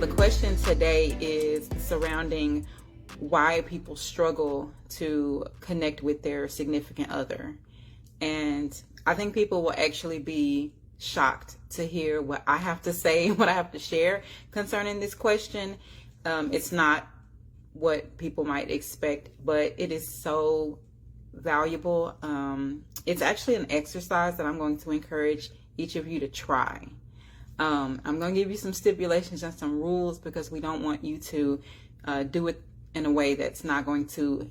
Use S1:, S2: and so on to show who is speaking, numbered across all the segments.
S1: the question today is surrounding why people struggle to connect with their significant other. And I think people will actually be shocked to hear what I have to say, what I have to share concerning this question. It's not what people might expect, but it is so valuable. It's actually an exercise that I'm going to encourage each of you to try. I'm going to give you some stipulations and some rules because we don't want you to do it in a way that's not going to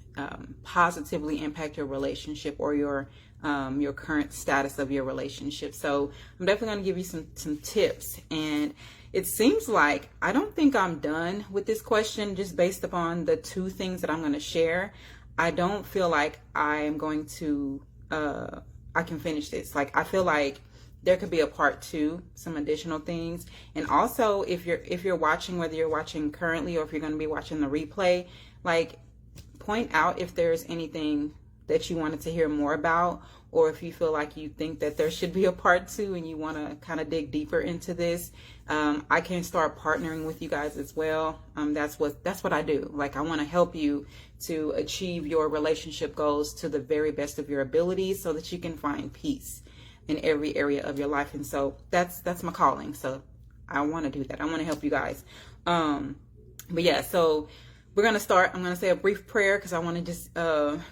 S1: positively impact your relationship or your current status of your relationship. So I'm definitely going to give you some tips. And it seems like I don't think I'm done with this question just based upon the two things that I'm going to share. I don't feel like I am going to I can finish this. Like, I feel like there could be a part two, some additional things. And also, if you're watching, whether you're watching currently or if you're going to be watching the replay, like, point out if there's anything that you wanted to hear more about, or if you feel like you think that there should be a part two and you want to kind of dig deeper into this. I can start partnering with you guys as well. That's what I do. Like, I want to help you to achieve your relationship goals to the very best of your abilities so that you can find peace in every area of your life. And so that's my calling. So I want to do that. I want to help you guys. But yeah, so we're going to start. I'm going to say a brief prayer because I want to just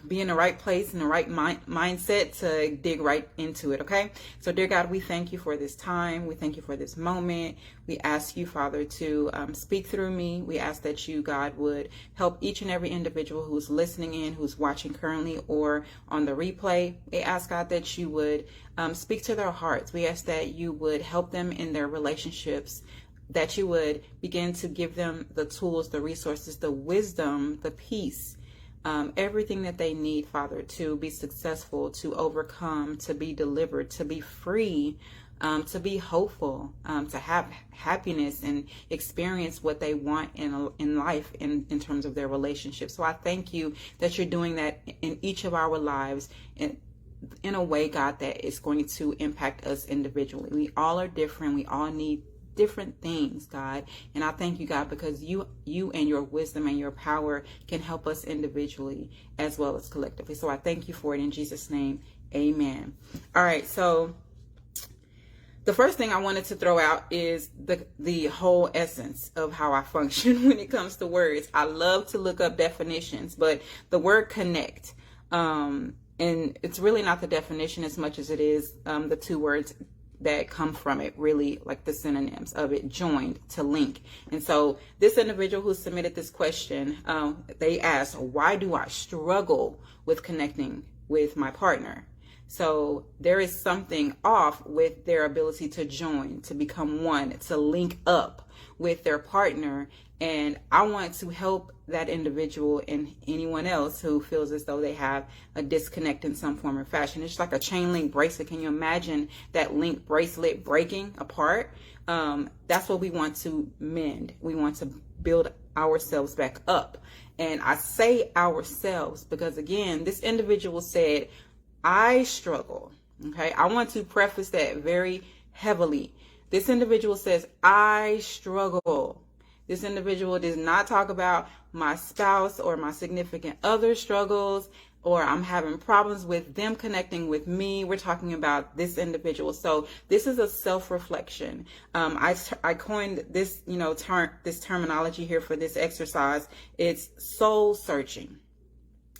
S1: be in the right place, in the right mindset to dig right into it, okay? So, dear God, we thank you for this time. We thank you for this moment. We ask you, Father, to speak through me. We ask that you, God, would help each and every individual who's listening in, who's watching currently or on the replay. We ask, God, that you would speak to their hearts. We ask that you would help them in their relationships, that you would begin to give them the tools, the resources, the wisdom, the peace, everything that they need, Father, to be successful, to overcome, to be delivered, to be free, to be hopeful, to have happiness and experience what they want in life in terms of their relationship. So I thank you that you're doing that in each of our lives in a way, God, that is going to impact us individually. We all are different. We all need different things, God, and I thank you, God, because you and your wisdom and your power can help us individually as well as collectively. So I thank you for it in Jesus' name. Amen. All right, so the first thing I wanted to throw out is the whole essence of how I function when it comes to words. I love to look up definitions, but the word connect, and it's really not the definition as much as it is the two words that come from it, really, like the synonyms of it: joined, to link. And so this individual who submitted this question, they asked, why do I struggle with connecting with my partner? So there is something off with their ability to join, to become one, to link up with their partner. And I want to help that individual and anyone else who feels as though they have a disconnect in some form or fashion. It's like a chain link bracelet. Can you imagine that link bracelet breaking apart? That's what we want to mend. We want to build ourselves back up. And I say ourselves because, again, this individual said, I struggle. Okay, I want to preface that very heavily. This individual says, I struggle. This individual does not talk about my spouse or my significant other struggles, or I'm having problems with them connecting with me. We're talking about this individual. So this is a self-reflection. I coined this, this terminology here for this exercise. It's soul searching.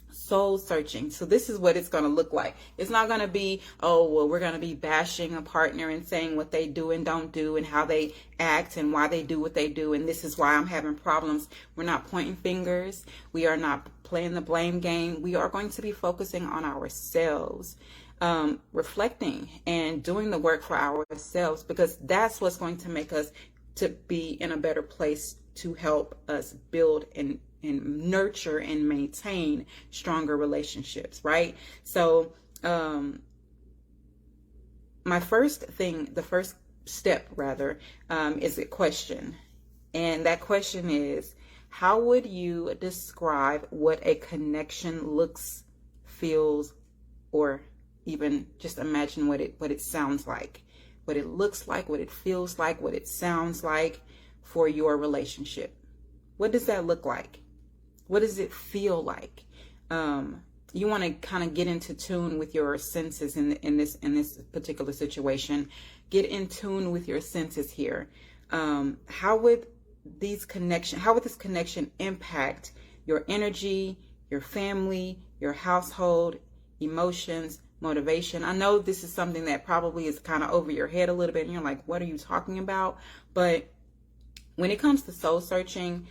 S1: Soul searching. So this is what it's going to look like. It's not going to be, oh, well, we're going to be bashing a partner and saying what they do and don't do and how they act and why they do what they do. And this is why I'm having problems. We're not pointing fingers. We are not playing the blame game. We are going to be focusing on ourselves, reflecting and doing the work for ourselves, because that's what's going to make us to be in a better place to help us build and nurture and maintain stronger relationships, right? So the first step is a question. And that question is, how would you describe what a connection looks, feels, or even just imagine what it sounds like, what it looks like, what it feels like, what it sounds like for your relationship? What does that look like? What does it feel like? You want to kind of get into tune with your senses in this particular situation. Get in tune with your senses here. How would this connection impact your energy, your family, your household, emotions, motivation? I know this is something that probably is kind of over your head a little bit, and you're like, what are you talking about? But when it comes to soul searching,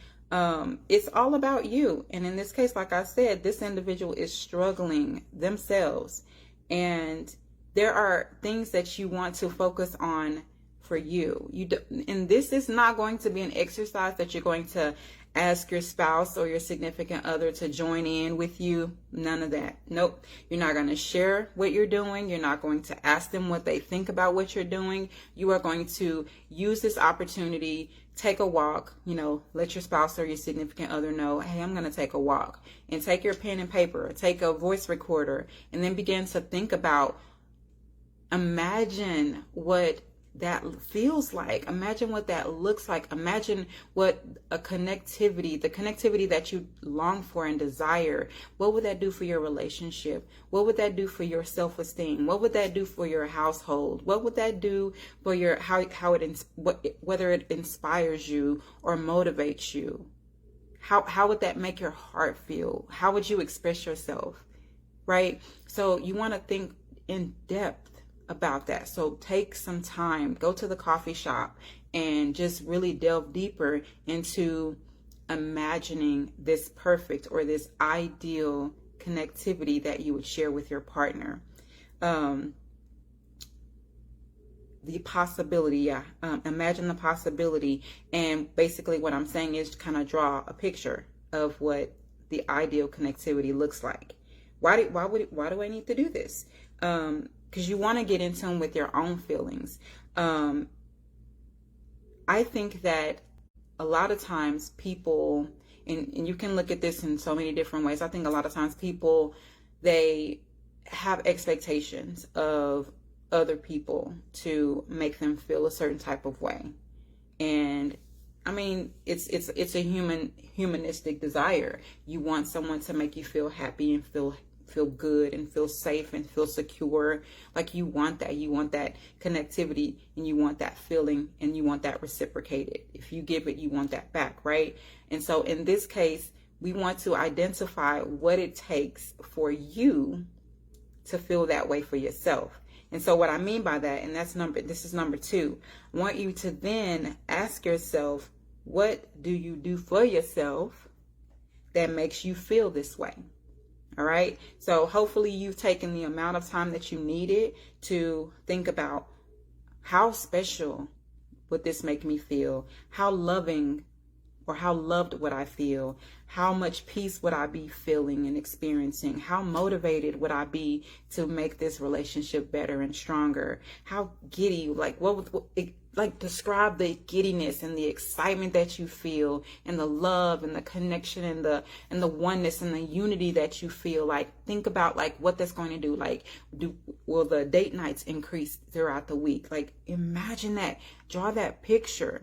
S1: it's all about you. And in this case, like I said, this individual is struggling themselves, and there are things that you want to focus on for you. And this is not going to be an exercise that you're going to ask your spouse or your significant other to join in with you. None of that. Nope. You're not going to share what you're doing. You're not going to ask them what they think about what you're doing. You are going to use this opportunity, take a walk, let your spouse or your significant other know, hey, I'm going to take a walk, and take your pen and paper, take a voice recorder, and then begin to think about, imagine what that feels like. Imagine what that looks like. Imagine what the connectivity that you long for and desire. What would that do for your relationship? What would that do for your self-esteem? What would that do for your household? What would that do for your whether it inspires you or motivates you? How would that make your heart feel? How would you express yourself? Right? So you want to think in depth about that. So take some time, go to the coffee shop, and just really delve deeper into imagining this perfect or this ideal connectivity that you would share with your partner. The possibility, imagine the possibility. And basically what I'm saying is kind of draw a picture of what the ideal connectivity looks like. Why do I need to do this? Because you want to get in tune with your own feelings. I think that a lot of times people, and you can look at this in so many different ways. I think a lot of times people, they have expectations of other people to make them feel a certain type of way. And I mean, it's a humanistic desire. You want someone to make you feel happy and feel good and feel safe and feel secure. Like you want that connectivity, and you want that feeling, and you want that reciprocated. If you give it, you want that back, right? And so in this case, we want to identify what it takes for you to feel that way for yourself. And so what I mean by that, and this is number 2, I want you to then ask yourself, what do you do for yourself that makes you feel this way? All right. So hopefully you've taken the amount of time that you needed to think about, how special would this make me feel? How loving or how loved would I feel? How much peace would I be feeling and experiencing? How motivated would I be to make this relationship better and stronger? How giddy, describe the giddiness and the excitement that you feel, and the love and the connection and the oneness and the unity that you feel. Like, think about what that's going to do. Will the date nights increase throughout the week? Imagine that, draw that picture.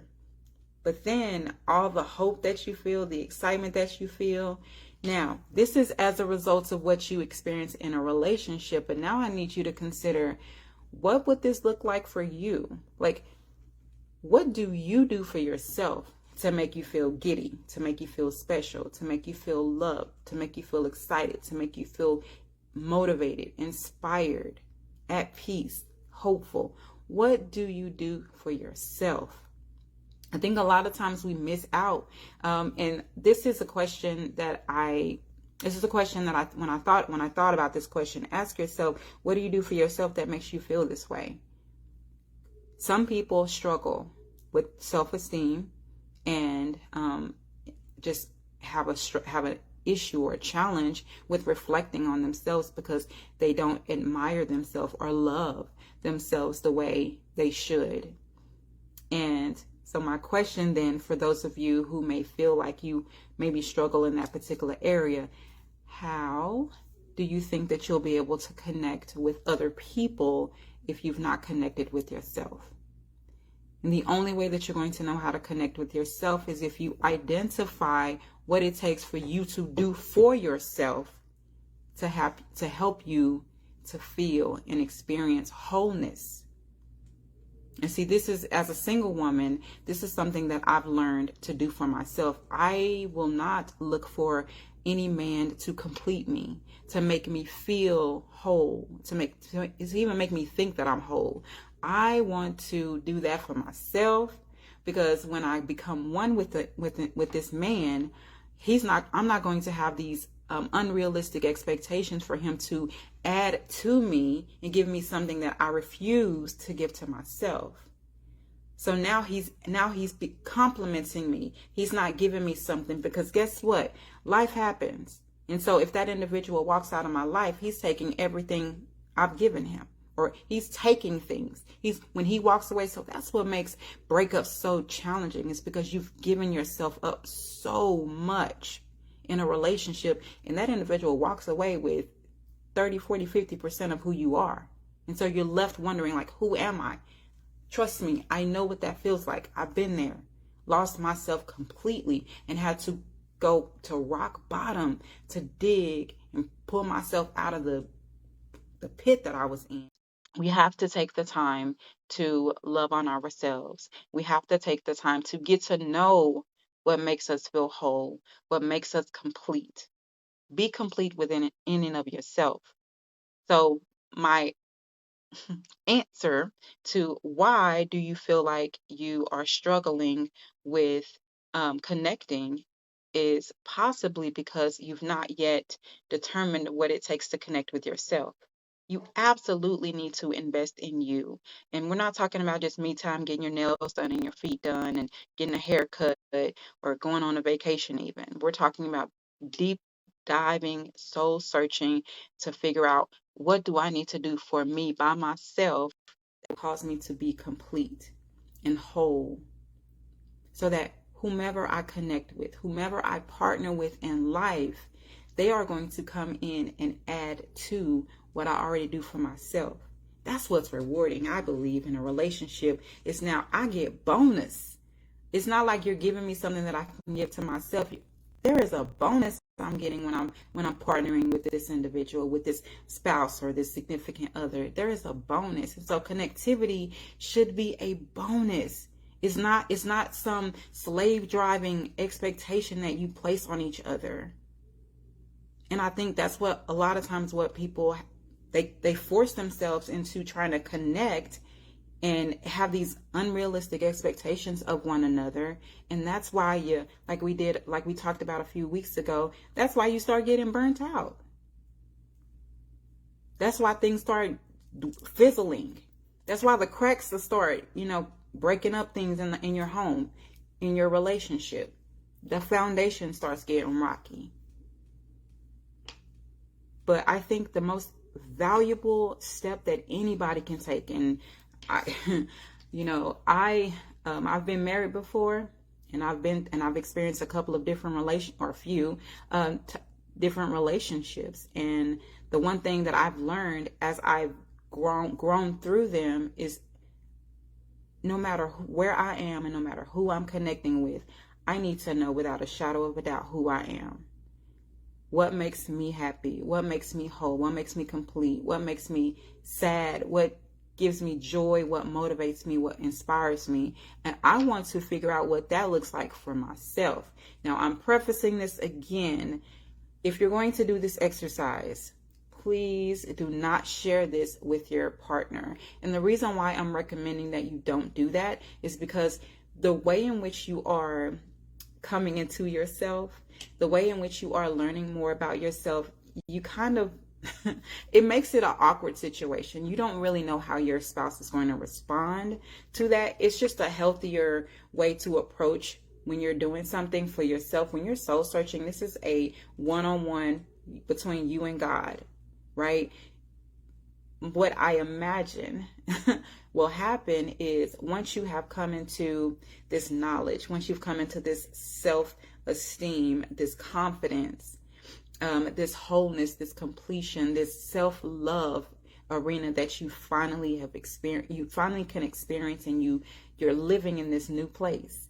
S1: But then all the hope that you feel, the excitement that you feel. Now, this is as a result of what you experience in a relationship. But now I need you to consider, what would this look like for you? What do you do for yourself to make you feel giddy, to make you feel special, to make you feel loved, to make you feel excited, to make you feel motivated, inspired, at peace, hopeful? What do you do for yourself? I think a lot of times we miss out. And this is a question that when I thought about this question, ask yourself, what do you do for yourself that makes you feel this way? Some people struggle with self-esteem and just have an issue or a challenge with reflecting on themselves because they don't admire themselves or love themselves the way they should. And so my question then, for those of you who may feel like you maybe struggle in that particular area, how do you think that you'll be able to connect with other people if you've not connected with yourself? And the only way that you're going to know how to connect with yourself is if you identify what it takes for you to do for yourself to help you to feel and experience wholeness. And see, this is, as a single woman, this is something that I've learned to do for myself. I will not look for any man to complete me, to make me feel whole, to even make me think that I'm whole. I want to do that for myself, because when I become one with this man, I'm not going to have these unrealistic expectations for him to add to me and give me something that I refuse to give to myself. So now he's complimenting me. He's not giving me something, because guess what? Life happens. And so if that individual walks out of my life, he's taking everything I've given him, or he's taking things. When he walks away. So that's what makes breakups so challenging, is because you've given yourself up so much in a relationship, and that individual walks away with 30, 40, 50% of who you are. And so you're left wondering, like, who am I? Trust me, I know what that feels like. I've been there, lost myself completely, and had to go to rock bottom to dig and pull myself out of the pit that I was in. We have to take the time to love on ourselves. We have to take the time to get to know what makes us feel whole, what makes us complete. Be complete within in and of yourself. So my answer to why do you feel like you are struggling with connecting is possibly because you've not yet determined what it takes to connect with yourself. You absolutely need to invest in you. And we're not talking about just me time, getting your nails done and your feet done and getting a haircut or going on a vacation even. We're talking about deep diving, soul searching to figure out, what do I need to do for me by myself that cause me to be complete and whole, so that whomever I connect with, whomever I partner with in life, they are going to come in and add to what I already do for myself. That's what's rewarding, I believe, in a relationship. Is now I get bonus. It's not like you're giving me something that I can give to myself. There is a bonus I'm getting when I'm partnering with this individual, with this spouse or this significant other. There is a bonus. And so connectivity should be a bonus. It's not some slave driving expectation that you place on each other. And I think that's what a lot of times what people, they force themselves into trying to connect and have these unrealistic expectations of one another. And that's why like we talked about a few weeks ago, that's why you start getting burnt out. That's why things start fizzling. That's why the cracks will start, breaking up things in your home, in your relationship. The foundation starts getting rocky. But I think the most valuable step that anybody can take, and I've been married before, and I've experienced a couple of different different relationships. And the one thing that I've learned as I've grown through them is, no matter where I am and no matter who I'm connecting with, I need to know without a shadow of a doubt who I am. What makes me happy? What makes me whole? What makes me complete? What makes me sad? What gives me joy? What motivates me? What inspires me? And I want to figure out what that looks like for myself. Now, I'm prefacing this again. If you're going to do this exercise, please do not share this with your partner. And the reason why I'm recommending that you don't do that is because the way in which you are coming into yourself, the way in which you are learning more about yourself, you kind of, it makes it an awkward situation. You don't really know how your spouse is going to respond to that. It's just a healthier way to approach when you're doing something for yourself. When you're soul searching, this is a one-on-one between you and God, right? What I imagine will happen is, once you have come into this knowledge, once you've come into this self-esteem, this confidence, this wholeness, this completion, this self-love arena that you finally have experienced, you finally can experience, and you're living in this new place,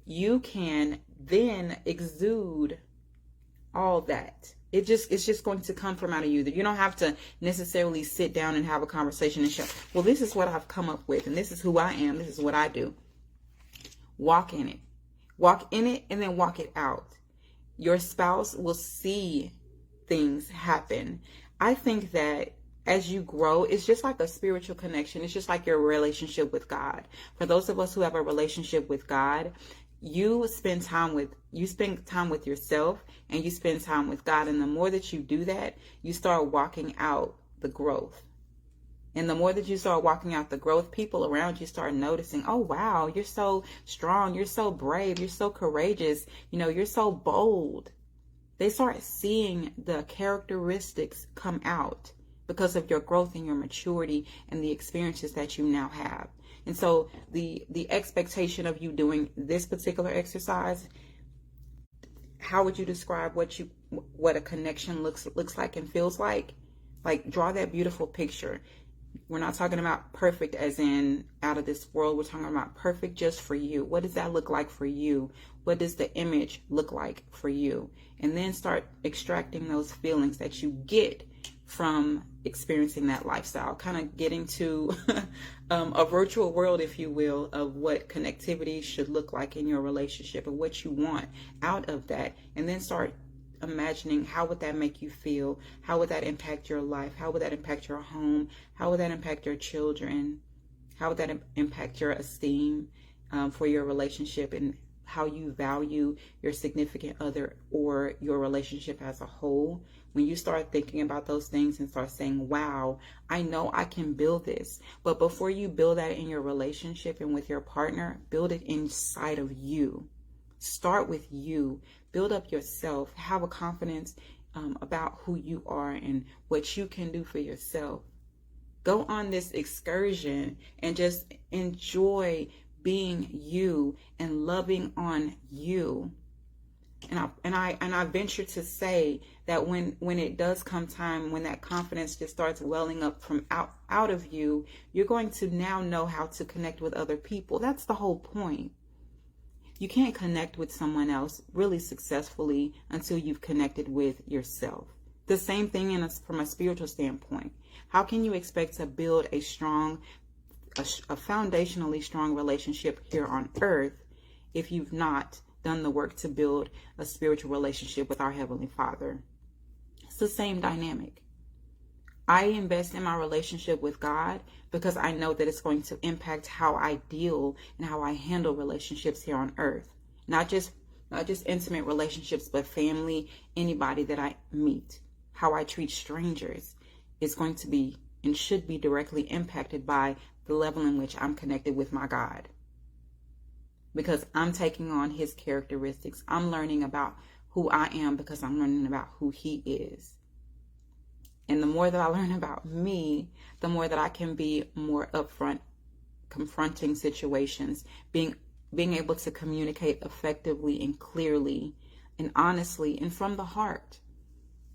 S1: you can then exude all that. It's just going to come from out of you. That you don't have to necessarily sit down and have a conversation and show, well, this is what I've come up with, and this is who I am, this is what I do. Walk in it. Walk in it and then walk it out. Your spouse will see things happen. I think that as you grow, it's just like a spiritual connection. It's just like your relationship with God. For those of us who have a relationship with God, you spend time with yourself, and you spend time with God. And the more that you do that, you start walking out the growth. And the more that you start walking out the growth, people around you start noticing, oh, wow, you're so strong. You're so brave. You're so courageous. You're so bold. They start seeing the characteristics come out because of your growth and your maturity and the experiences that you now have. And so the expectation of you doing this particular exercise, how would you describe what a connection looks like and feels like? Like, draw that beautiful picture. We're not talking about perfect as in out of this world. We're talking about perfect just for you. What does that look like for you? What does the image look like for you? And then start extracting those feelings that you get from experiencing that lifestyle, kind of getting to a virtual world, if you will, of what connectivity should look like in your relationship and what you want out of that. And then start imagining, how would that make you feel? How would that impact your life? How would that impact your home? How would that impact your children? How would that impact your esteem for your relationship, and how you value your significant other or your relationship as a whole? When you start thinking about those things and start saying, wow, I know I can build this. But before you build that in your relationship and with your partner, build it inside of you. Start with you. Build up yourself. Have a confidence about who you are and what you can do for yourself. Go on this excursion and just enjoy being you and loving on you. And I venture to say that when it does come time, when that confidence just starts welling up from out of you, you're going to now know how to connect with other people. That's the whole point. You can't connect with someone else really successfully until you've connected with yourself. The same thing from a spiritual standpoint. How can you expect to build a foundationally strong relationship here on earth if you've not done the work to build a spiritual relationship with our Heavenly Father? It's the same dynamic. I invest in my relationship with God because I know that it's going to impact how I deal and how I handle relationships here on earth. Not just intimate relationships, but family, anybody that I meet. How I treat strangers is going to be and should be directly impacted by the level in which I'm connected with my God. Because I'm taking on His characteristics. I'm learning about who I am because I'm learning about who He is. And the more that I learn about me, the more that I can be more upfront, confronting situations, being able to communicate effectively and clearly and honestly and from the heart.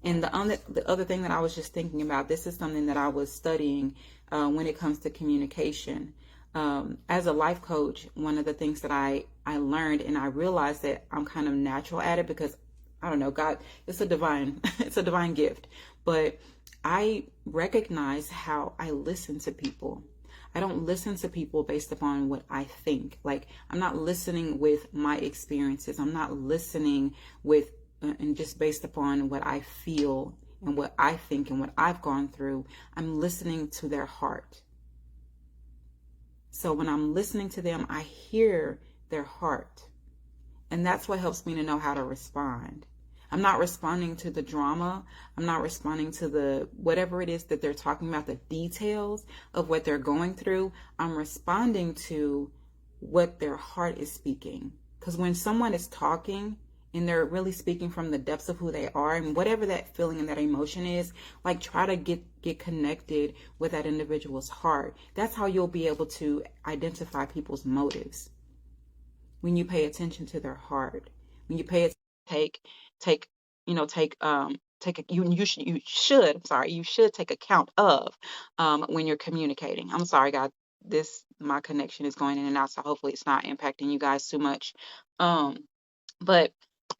S1: And the other thing that I was just thinking about, this is something that I was studying when it comes to communication. As a life coach, one of the things that I learned, and I realized that I'm kind of natural at it because, I don't know, God, it's a divine gift. But I recognize how I listen to people. I don't listen to people based upon what I think. Like, I'm not listening with my experiences. I'm not listening with and just based upon what I feel and what I think and what I've gone through. I'm listening to their heart. So when I'm listening to them, I hear their heart. And that's what helps me to know how to respond. I'm not responding to the drama. I'm not responding to the whatever it is that they're talking about, the details of what they're going through. I'm responding to what their heart is speaking. Because when someone is talking and they're really speaking from the depths of who they are, and whatever that feeling and that emotion is, like, try to get connected with that individual's heart. That's how you'll be able to identify people's motives. When you pay attention to their heart, when you pay attention, take you should take account of when you're communicating. I'm sorry, guys. This my connection is going in and out, so hopefully it's not impacting you guys too much. Um, but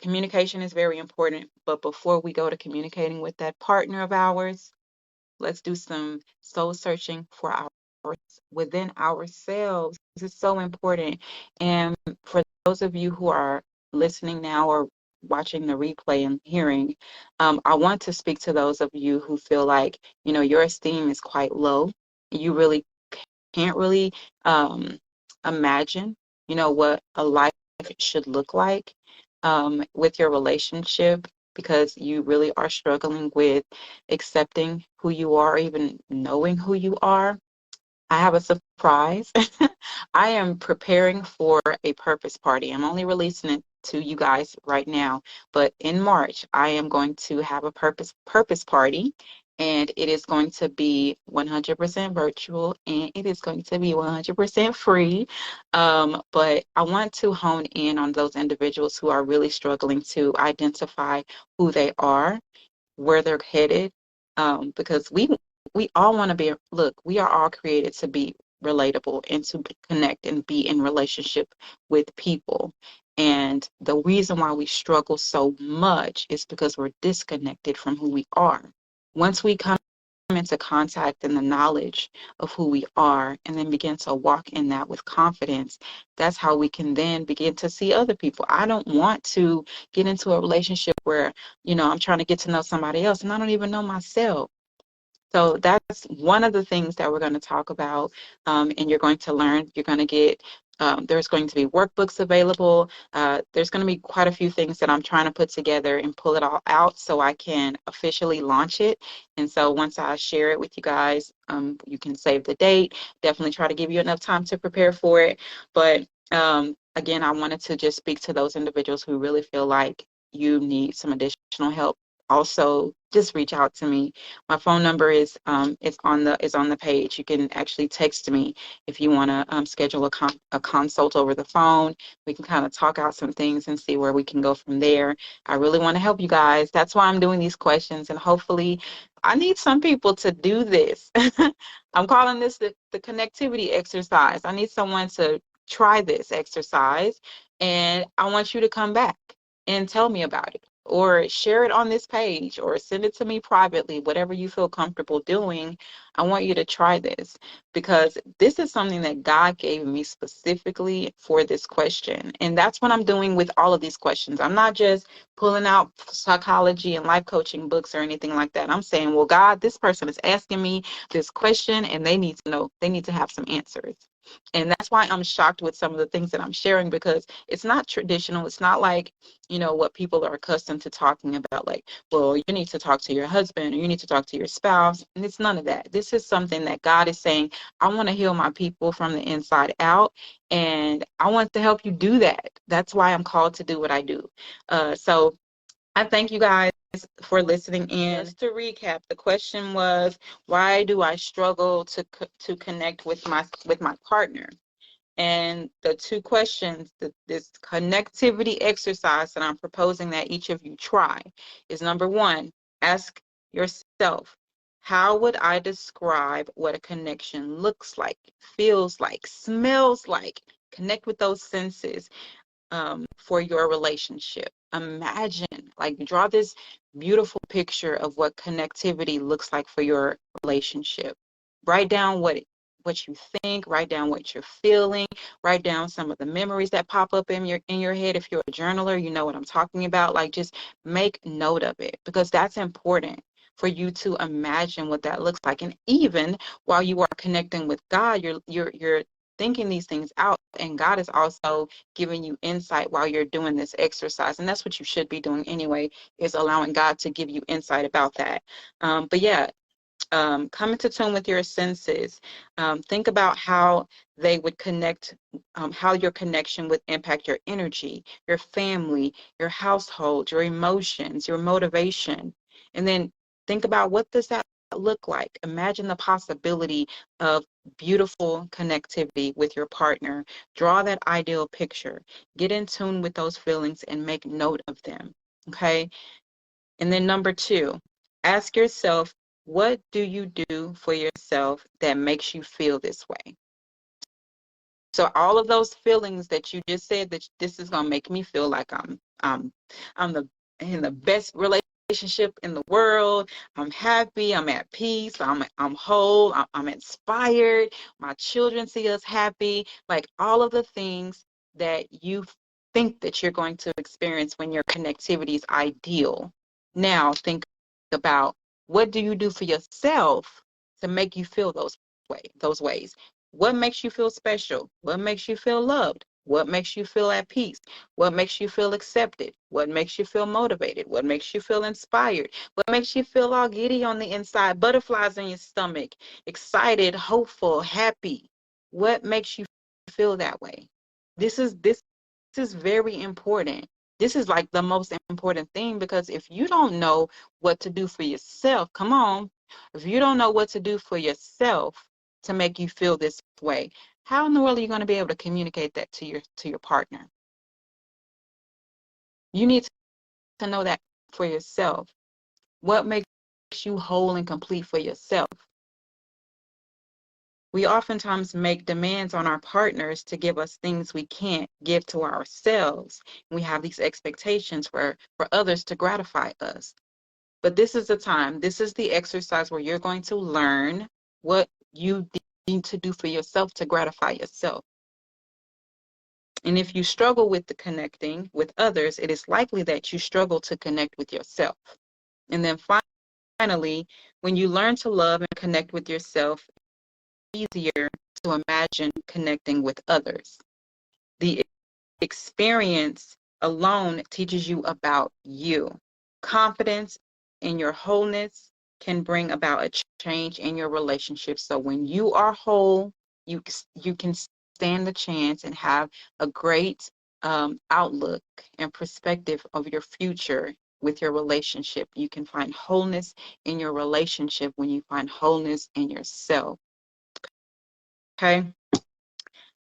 S1: communication is very important. But before we go to communicating with that partner of ours, let's do some soul searching for our within ourselves. This is so important. And for those of you who are listening now or watching the replay and hearing, I want to speak to those of you who feel like, your esteem is quite low. You really can't really imagine, what a life should look like with your relationship because you really are struggling with accepting who you are, even knowing who you are. I have a surprise. I am preparing for a purpose party. I'm only releasing it to you guys right now, but in March I am going to have a purpose party, and it is going to be 100% virtual, and it is going to be 100% free. But I want to hone in on those individuals who are really struggling to identify who they are, where they're headed, because we all want to be, look, we are all created to be relatable and to connect and be in relationship with people. And the reason why we struggle so much is because we're disconnected from who we are. Once we come into contact and the knowledge of who we are and then begin to walk in that with confidence, that's how we can then begin to see other people. I don't want to get into a relationship where, I'm trying to get to know somebody else and I don't even know myself. So that's one of the things that we're going to talk about, and you're going to learn. You're going to get, there's going to be workbooks available. There's going to be quite a few things that I'm trying to put together and pull it all out so I can officially launch it. And so once I share it with you guys, you can save the date. Definitely try to give you enough time to prepare for it. But again, I wanted to just speak to those individuals who really feel like you need some additional help. Also, just reach out to me. My phone number is on the page. You can actually text me if you want to schedule a consult over the phone. We can kind of talk out some things and see where we can go from there. I really want to help you guys. That's why I'm doing these questions, and hopefully I need some people to do this. I'm calling this the connectivity exercise. I need someone to try this exercise, and I want you to come back and tell me about it, or share it on this page, or send it to me privately, whatever you feel comfortable doing. I want you to try this because this is something that God gave me specifically for this question. And that's what I'm doing with all of these questions. I'm not just pulling out psychology and life coaching books or anything like that. I'm saying, well, God, this person is asking me this question and they need to know, they need to have some answers. And that's why I'm shocked with some of the things that I'm sharing, because it's not traditional. It's not like, what people are accustomed to talking about, like, well, you need to talk to your husband or you need to talk to your spouse. And it's none of that. This is something that God is saying, I want to heal my people from the inside out. And I want to help you do that. That's why I'm called to do what I do. So I thank you guys for listening in. Just to recap, the question was, why do I struggle to connect with my partner? And the two questions, this connectivity exercise that I'm proposing that each of you try is, number one, ask yourself, how would I describe what a connection looks like, feels like, smells like? Connect with those senses for your relationship. Imagine, like, draw this beautiful picture of what connectivity looks like for your relationship. Write down what you think, write down what you're feeling, write down some of the memories that pop up in your head. If you're a journaler, you know what I'm talking about. Like, just make note of it, because that's important for you to imagine what that looks like. And even while you are connecting with God, you're thinking these things out, and God is also giving you insight while you're doing this exercise. And that's what you should be doing anyway, is allowing God to give you insight about that. But yeah, come into tune with your senses. Think about how they would connect, how your connection would impact your energy, your family, your household, your emotions, your motivation. And then think about, what does that look like? Imagine the possibility of beautiful connectivity with your partner. Draw that ideal picture. Get in tune with those feelings and make note of them. Okay? And then number 2, ask yourself, what do you do for yourself that makes you feel this way? So all of those feelings that you just said, that this is gonna make me feel like I'm the in the best relationship in the world. I'm happy. I'm at peace. I'm whole. I'm inspired. My children see us happy. Like all of the things that you think that you're going to experience when your connectivity is ideal. Now think about, what do you do for yourself to make you feel those ways? What makes you feel special? What makes you feel loved? What makes you feel at peace? What makes you feel accepted? What makes you feel motivated? What makes you feel inspired? What makes you feel all giddy on the inside, butterflies in your stomach, excited, hopeful, happy? What makes you feel that way? This is very important. This is like the most important thing, because if you don't know what to do for yourself, come on, if you don't know what to do for yourself to make you feel this way, how in the world are you going to be able to communicate that to your partner? You need to know that for yourself. What makes you whole and complete for yourself? We oftentimes make demands on our partners to give us things we can't give to ourselves. We have these expectations for others to gratify us. But this is the time, this is the exercise where you're going to learn what you need to do for yourself to gratify yourself. And if you struggle with the connecting with others, it is likely that you struggle to connect with yourself. And then finally, when you learn to love and connect with yourself, it's easier to imagine connecting with others. The experience alone teaches you about you. Confidence in your wholeness can bring about a change in your relationship. So when you are whole, you can stand the chance and have a great outlook and perspective of your future with your relationship. You can find wholeness in your relationship when you find wholeness in yourself. Okay.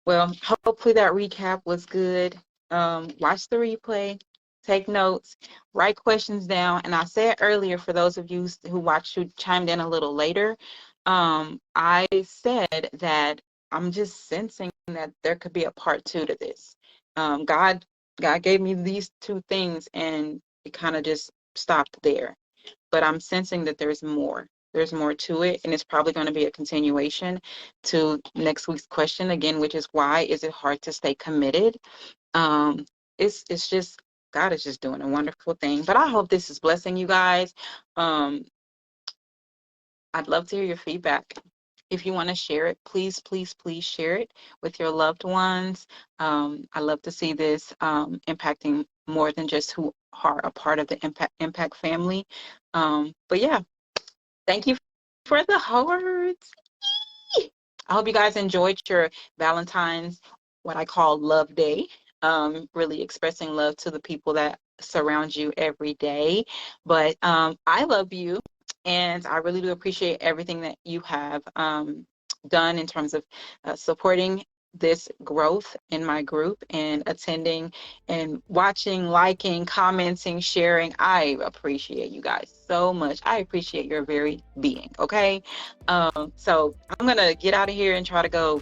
S1: Well, hopefully that recap was good. Watch the replay, take notes, write questions down. And I said earlier, for those of you who watched, who chimed in a little later, I said that I'm just sensing that there could be a part 2 to this. God gave me these 2 things, and it kind of just stopped there. But I'm sensing that there's more. There's more to it, and it's probably going to be a continuation to next week's question again, which is, why is it hard to stay committed? It's just, God is just doing a wonderful thing. But I hope this is blessing you guys. I'd love to hear your feedback. If you want to share it, please, please, please share it with your loved ones. I love to see this impacting more than just who are a part of the Impact family. But yeah, thank you for the hearts. I hope you guys enjoyed your Valentine's, what I call Love Day. Really expressing love to the people that surround you every day. But I love you, and I really do appreciate everything that you have done in terms of supporting this growth in my group and attending and watching, liking, commenting, sharing. I appreciate you guys so much. I appreciate your very being, okay? So I'm going to get out of here and try to go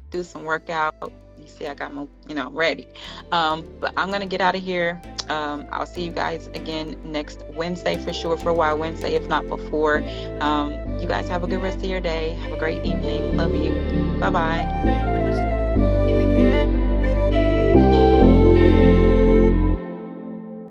S1: do some workout. You see, I got my, ready. But I'm going to get out of here. I'll see you guys again next Wednesday for sure, for Wild Wednesday, if not before. You guys have a good rest of your day. Have a great evening. Love you. Bye-bye.